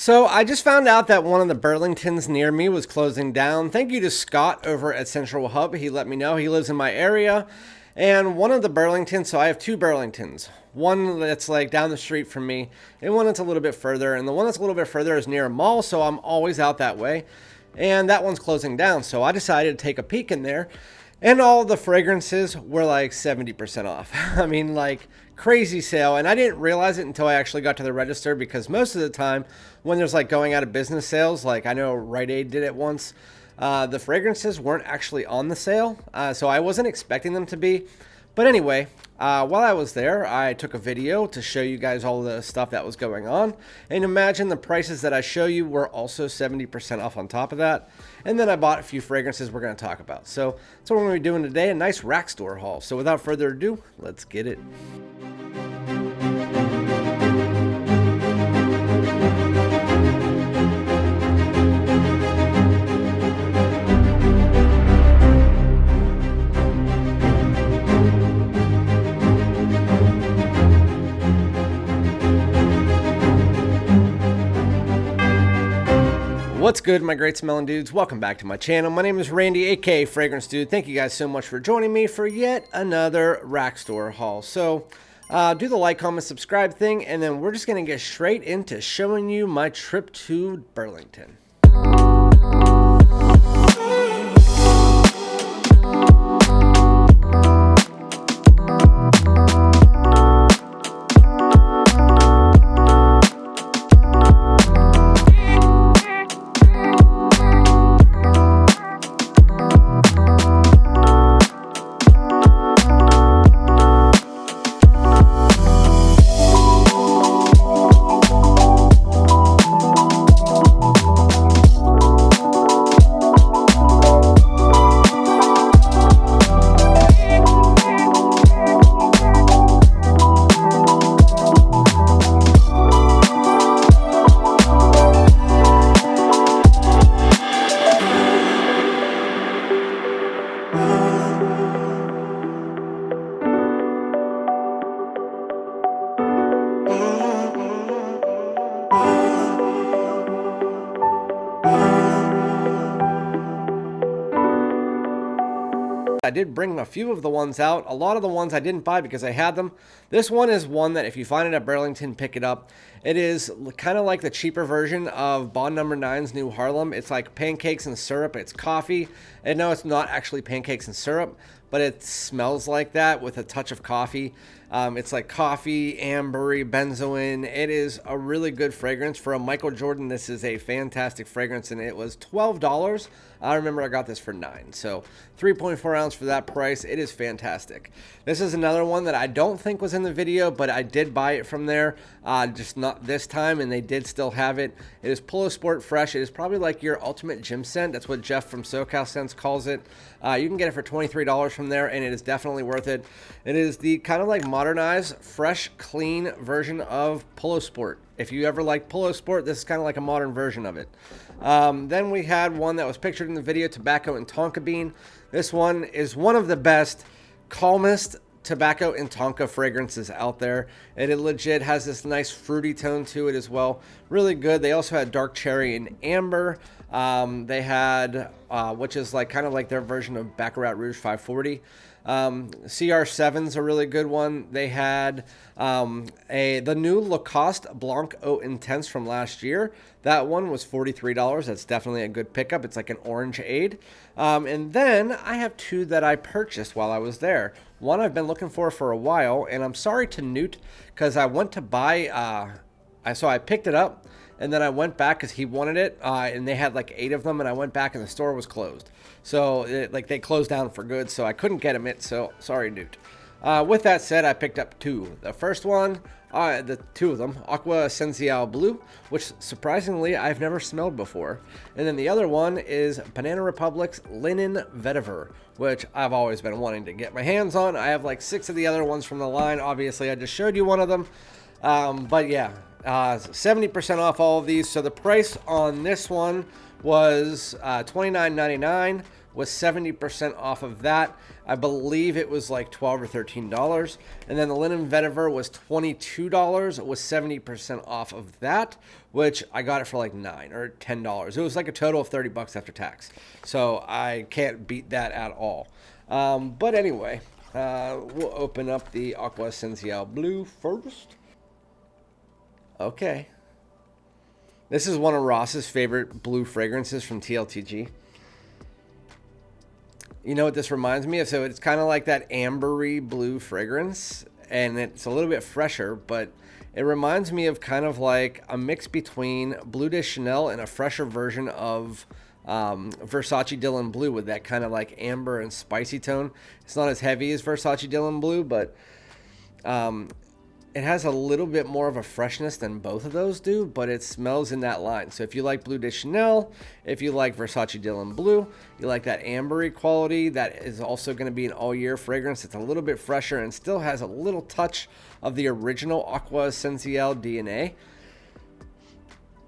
So I just found out that one of the Burlingtons near me was closing down. Thank you to Scott over at Central Hub. He let me know. He lives in my area. And one of the Burlingtons, so I have two Burlingtons. One that's like down the street from me, and one that's a little bit further. And the one that's a little bit further is near a mall, so I'm always out that way. And that one's closing down. So I decided to take a peek in there. And all the fragrances were like 70% off. I mean, like crazy sale. And I didn't realize it until I actually got to the register, because most of the time when there's like going out of business sales, like I know Rite Aid did it once, the fragrances weren't actually on the sale. So I wasn't expecting them to be. But anyway, while I was there, I took a video to show you guys all the stuff that was going on. And imagine the prices that I show you were also 70% off on top of that. And then I bought a few fragrances we're going to talk about. So that's what we're going to be doing today, a nice rack store haul. So without further ado, let's get it. What's good, my great smelling dudes? Welcome back to my channel. My name is Randy, aka Fragrance Dude. Thank you guys so much for joining me for yet another rack store haul. So do the like, comment, subscribe thing, and then we're just going to get straight into showing you my trip to Burlington. I did bring a few of the ones out. A lot of the ones I didn't buy because I had them. This one is one that if you find it at Burlington, pick it up. It is kind of like the cheaper version of Bond No. 9's New Harlem. It's like pancakes and syrup. It's coffee. And no, it's not actually pancakes and syrup, but it smells like that with a touch of coffee. It's like coffee, ambery, benzoin. It is a really good fragrance. For a Michael Jordan, this is a fantastic fragrance, and it was $12. I remember I got this for $9. So 3.4 ounce for that price. It is fantastic. This is another one that I don't think was in the video, but I did buy it from there, just not this time, and they did still have it. It is Polo Sport Fresh. It is probably like your ultimate gym scent. That's what Jeff from SoCal Scents calls it. You can get it for $23 from there, and it is definitely worth it. It is the kind of like modernized, fresh, clean version of Polo Sport. If you ever liked Polo Sport, this is kind of like a modern version of it. Then we had one that was pictured in the video, Tobacco and Tonka Bean. This one is one of the best, calmest tobacco and tonka fragrances out there. It legit has this nice fruity tone to it as well. Really good. They also had dark cherry and amber. They had, which is like kind of like their version of Baccarat Rouge 540. CR7's a really good one. They had the new Lacoste Blanc Eau Intense from last year. That one was $43. That's definitely a good pickup. It's like an orangeade. And then I have two that I purchased while I was there. One I've been looking for a while, and I'm sorry to Newt, because I went to buy, so I picked it up, and then I went back because he wanted it, and they had like 8 of them, and I went back and the store was closed. So they closed down for good, so I couldn't get them. So sorry, Newt. With that said, I picked up 2. The first one, the 2 of them, Aqua Essencial Blue, which surprisingly I've never smelled before. And then the other one is Banana Republic's Linen Vetiver, which I've always been wanting to get my hands on. I have like 6 of the other ones from the line. Obviously, I just showed you one of them. But yeah, 70% off all of these. So the price on this one was $29.99, was 70% off of that. I believe it was like $12 or $13. And then the linen vetiver was $22. It was 70% off of that, which I got it for like $9 or $10. It was like a total of 30 bucks after tax. So I can't beat that at all. But anyway, we'll open up the Aqua Essencial Blue first. Okay. This is one of Ross's favorite blue fragrances from TLTG. You know what this reminds me of? So it's kind of like that ambery blue fragrance, and it's a little bit fresher, but it reminds me of kind of like a mix between Bleu de Chanel and a fresher version of Versace Dylan Blue with that kind of like amber and spicy tone. It's not as heavy as Versace Dylan Blue, but it has a little bit more of a freshness than both of those do, but it smells in that line. So if you like Bleu de Chanel, if you like Versace Dylan Blue, you like that ambery quality, that is also going to be an all-year fragrance. It's a little bit fresher and still has a little touch of the original Aqua Essencial DNA.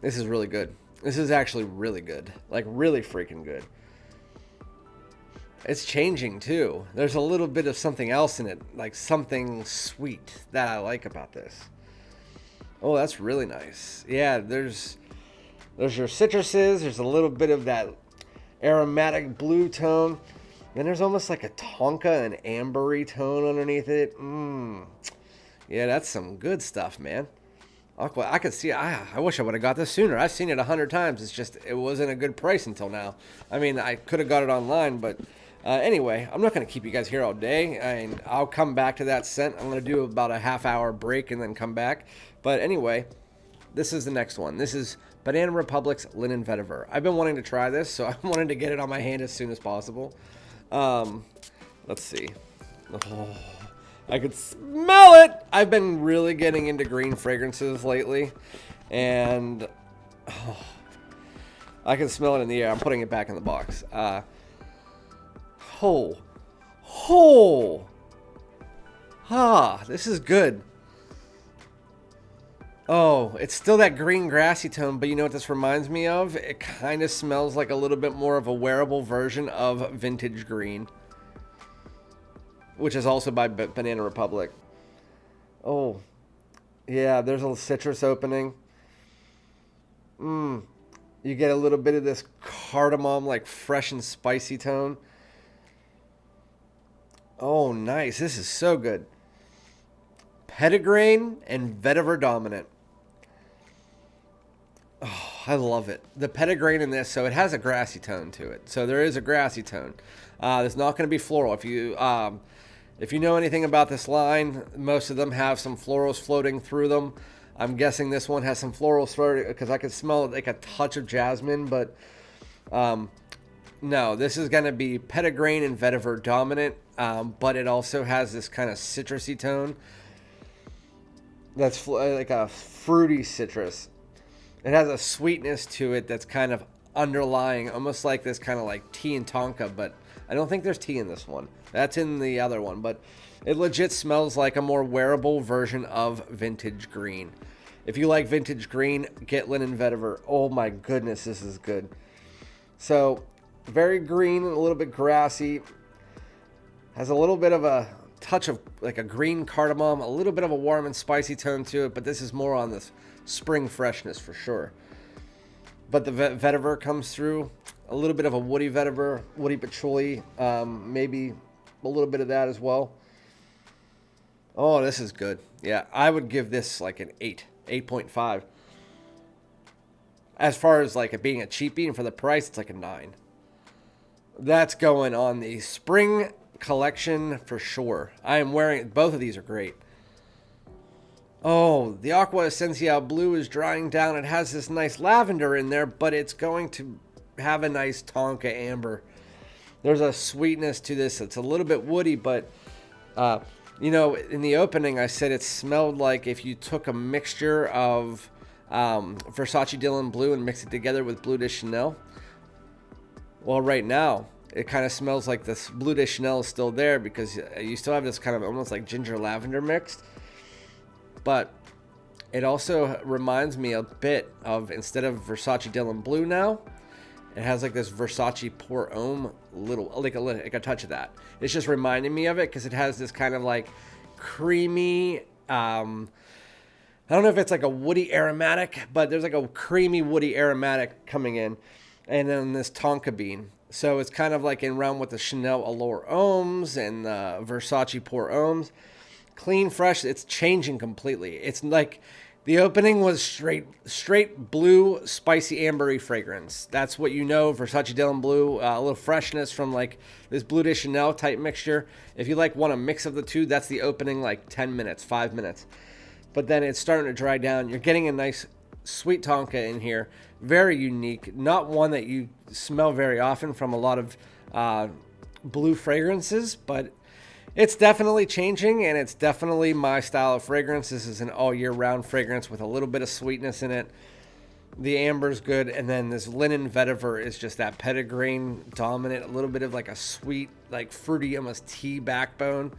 This is really good. This is actually really good. Like, really freaking good. It's changing too. There's a little bit of something else in it, like something sweet that I like about this. Oh, that's really nice. Yeah, there's your citruses. There's a little bit of that aromatic blue tone. Then there's almost like a tonka and ambery tone underneath it. Yeah, that's some good stuff, man. Aqua, I could see. I wish I would have got this sooner. I've seen it 100 times. It's just it wasn't a good price until now. I mean, I could have got it online, but. Anyway, I'm not going to keep you guys here all day, and I'll come back to that scent. I'm going to do about a half-hour break and then come back. But anyway, this is the next one. This is Banana Republic's Linen Vetiver. I've been wanting to try this, so I wanted to get it on my hand as soon as possible. Let's see. Oh, I could smell it! I've been really getting into green fragrances lately, and I can smell it in the air. I'm putting it back in the box. This is good. Oh, it's still that green grassy tone, but you know what this reminds me of? It kind of smells like a little bit more of a wearable version of Vintage Green, which is also by Banana Republic. Oh, yeah, there's a citrus opening. You get a little bit of this cardamom, like fresh and spicy tone. Oh, nice. This is so good. Petitgrain and Vetiver dominant. Oh, I love it. The petitgrain in this, so it has a grassy tone to it. So there is a grassy tone. There's not going to be floral. If you know anything about this line, most of them have some florals floating through them. I'm guessing this one has some florals floating because I could smell like a touch of jasmine, but no, this is going to be petitgrain and Vetiver dominant, but it also has this kind of citrusy tone. That's like a fruity citrus. It has a sweetness to it that's kind of underlying, almost like this kind of like tea and tonka, but I don't think there's tea in this one. That's in the other one, but it legit smells like a more wearable version of Vintage Green. If you like Vintage Green, get Linen Vetiver. Oh my goodness, this is good. So, very green and a little bit grassy. Has a little bit of a touch of like a green cardamom, a little bit of a warm and spicy tone to it, but this is more on this spring freshness for sure. But the vetiver comes through, a little bit of a woody vetiver, woody patchouli, maybe a little bit of that as well. Oh, this is good. Yeah, I would give this like an 8.5. As far as like it being a cheapie, and for the price, it's like a 9. That's going on the spring collection for sure. I am wearing, both of these are great. Oh, the Aqua Essencial Blue is drying down. It has this nice lavender in there, but it's going to have a nice tonka amber. There's a sweetness to this. It's a little bit woody, but you know, in the opening I said it smelled like if you took a mixture of Versace Dylan Blue and mixed it together with Bleu de Chanel. Well, right now it kind of smells like this Bleu de Chanel is still there because you still have this kind of almost like ginger lavender mixed. But it also reminds me a bit of, instead of Versace Dylan Blue now, It has like this Versace Pour Homme, like a touch of that. It's just reminding me of it because it has this kind of like creamy, I don't know if it's like a woody aromatic, but there's like a creamy woody aromatic coming in. And then this tonka bean. So it's kind of like in round with the Chanel Allure Hommes and the Versace Pour Hommes. Clean, fresh. It's changing completely. It's like the opening was straight blue, spicy, ambery fragrance. That's what you know, Versace Dylan Blue. A little freshness from like this Bleu de Chanel type mixture. If you like want a mix of the two, that's the opening like 10 minutes, 5 minutes. But then it's starting to dry down. You're getting a nice sweet tonka in here. Very unique. Not one that you smell very often from a lot of blue fragrances, but it's definitely changing, and it's definitely my style of fragrance. This is an all year round fragrance with a little bit of sweetness in it. The amber's good, and then this linen vetiver is just that petitgrain dominant, a little bit of like a sweet, like fruity, almost tea backbone.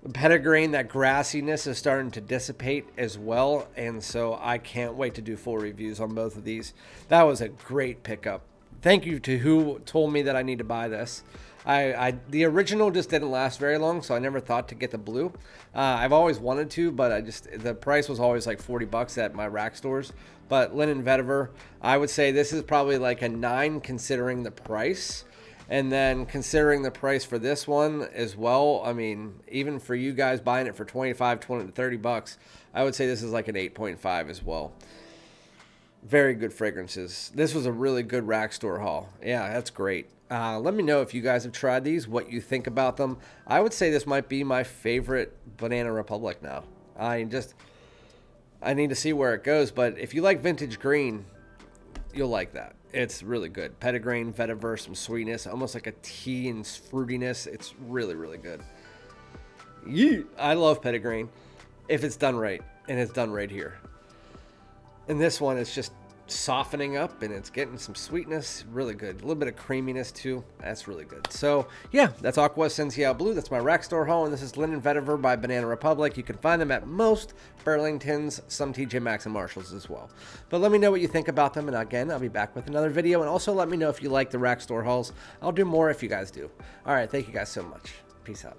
Petitgrain, that grassiness is starting to dissipate as well, and so I can't wait to do full reviews on both of these. That was a great pickup. Thank you to who told me that I need to buy this. The original just didn't last very long, so I never thought to get the blue. I've always wanted to, but the price was always like $40 at my rack stores. But linen vetiver, I would say this is probably like a 9 considering the price. And then considering the price for this one as well, I mean, even for you guys buying it for $25, $20 to $30, I would say this is like an 8.5 as well. Very good fragrances. This was a really good rack store haul. Yeah, that's great. Let me know if you guys have tried these, what you think about them. I would say this might be my favorite Banana Republic now. I need to see where it goes, but if you like vintage green, you'll like that. It's really good. Petitgrain, vetiver, some sweetness, almost like a tea and fruitiness. It's really, really good. I love petitgrain if it's done right, and it's done right here. And this one is just softening up, and it's getting some sweetness. Really good. A little bit of creaminess too. That's really good. So yeah, that's Aqua Essencial Blue. That's my rack store haul, and this is Linen Vetiver by Banana Republic. You can find them at most Burlingtons, some TJ Maxx and Marshalls as well. But let me know what you think about them, and again, I'll be back with another video. And also let me know if you like the rack store hauls. I'll do more if you guys do. All right, thank you guys so much. Peace out.